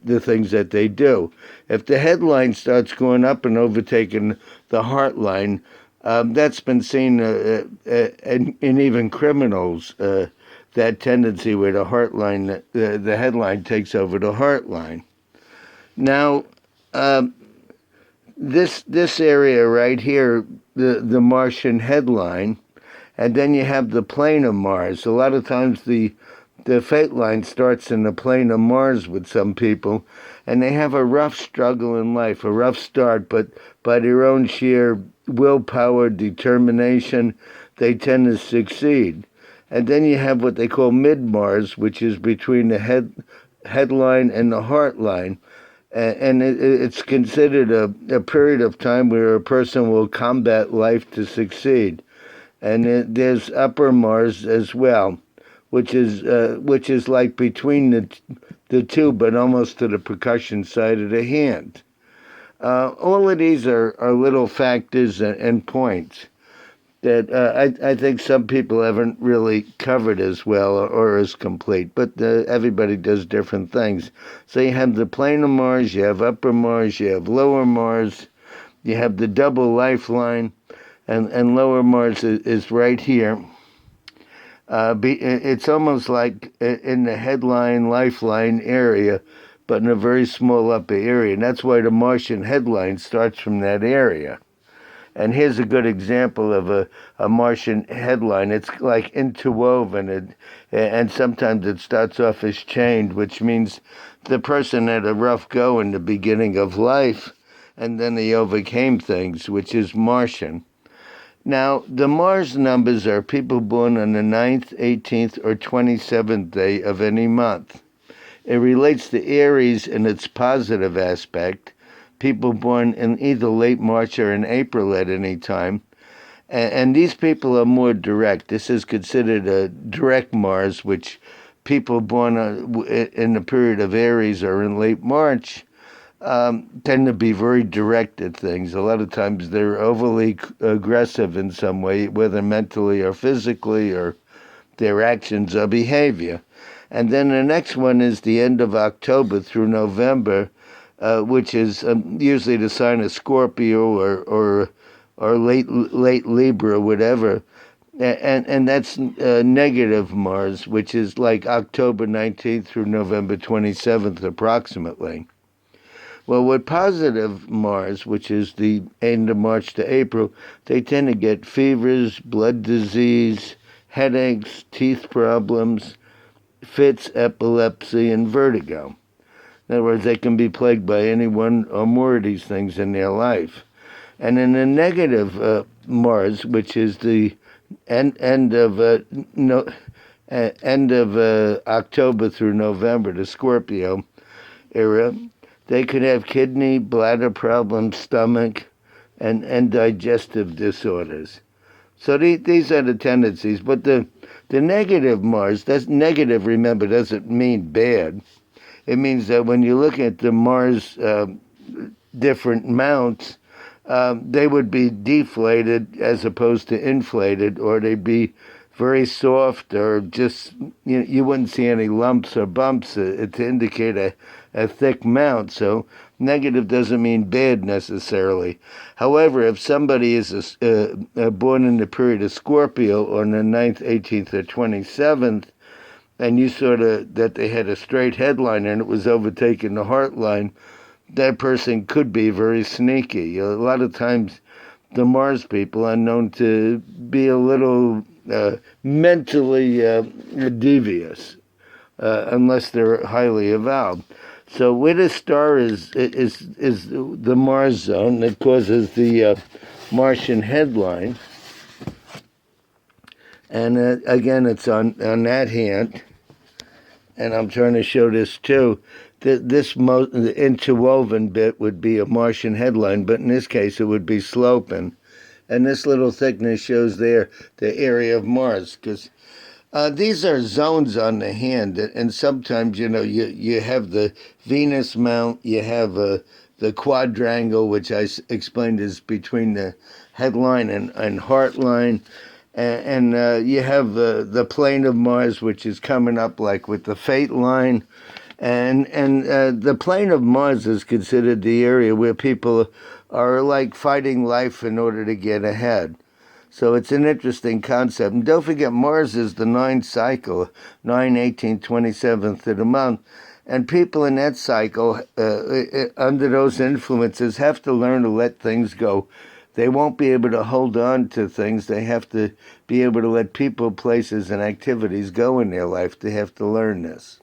the things that they do. If the headline starts going up and overtaking the heart line, that's been seen in even criminals. That tendency where the heart line, the headline takes over the heart line. Now, this area right here, the Martian headline, and then you have the plane of Mars. A lot of times the fate line starts in the plane of Mars with some people, and they have a rough struggle in life, a rough start, but by their own sheer willpower, determination, they tend to succeed. And then you have what they call mid-Mars, which is between the headline and the heart line. And it's considered a period of time where a person will combat life to succeed. And there's upper Mars as well, which is like between the two, but almost to the percussion side of the hand. All of these are little factors and points that I think some people haven't really covered as well or as complete, but everybody does different things. So you have the plane of Mars, you have upper Mars, you have lower Mars, you have the double lifeline, and lower Mars is right here. It's almost like in the headline, lifeline area, but in a very small upper area. And that's why the Martian headline starts from that area. And here's a good example of a Martian headline. It's like interwoven, and sometimes it starts off as chained, which means the person had a rough go in the beginning of life, and then they overcame things, which is Martian. Now, the Mars numbers are people born on the 9th, 18th, or 27th day of any month. It relates to Aries in its positive aspect, people born in either late March or in April at any time. And these people are more direct. This is considered a direct Mars, which people born in the period of Aries or in late March tend to be very direct at things. A lot of times they're overly aggressive in some way, whether mentally or physically, or their actions or behavior. And then the next one is the end of October through November, which is usually the sign of Scorpio or late Libra, whatever, and that's negative Mars, which is like October 19th through November 27th, approximately. Well, with positive Mars, which is the end of March to April, they tend to get fevers, blood disease, headaches, teeth problems, fits, epilepsy, and vertigo. In other words, they can be plagued by any one or more of these things in their life. And in the negative Mars, which is the end of October through November, the Scorpio era, they could have kidney, bladder problems, stomach, and digestive disorders. So these are the tendencies. But the negative Mars, that's negative, remember, doesn't mean bad. It means that when you look at the Mars different mounts, they would be deflated as opposed to inflated, or they'd be very soft, or just you wouldn't see any lumps or bumps to indicate a thick mount. So negative doesn't mean bad necessarily. However, if somebody is born in the period of Scorpio on the 9th, 18th, or 27th, and you saw that they had a straight headline and it was overtaking the heart line, that person could be very sneaky. A lot of times the Mars people are known to be a little mentally devious, unless they're highly evolved. So where the star is the Mars zone that causes the Martian headline. And again, it's on that hand. And I'm trying to show this too. The interwoven bit would be a Martian headline, but in this case it would be sloping. And this little thickness shows there the area of Mars, because these are zones on the hand, and sometimes you have the Venus mount, you have the quadrangle, which I explained is between the headline and heart line, and you have the plane of Mars, which is coming up like with the fate line, And the plane of Mars is considered the area where people are like fighting life in order to get ahead. So it's an interesting concept. And don't forget, Mars is the 9th cycle, 9, 18, 27th of the month. And people in that cycle, under those influences, have to learn to let things go. They won't be able to hold on to things. They have to be able to let people, places, and activities go in their life. They have to learn this.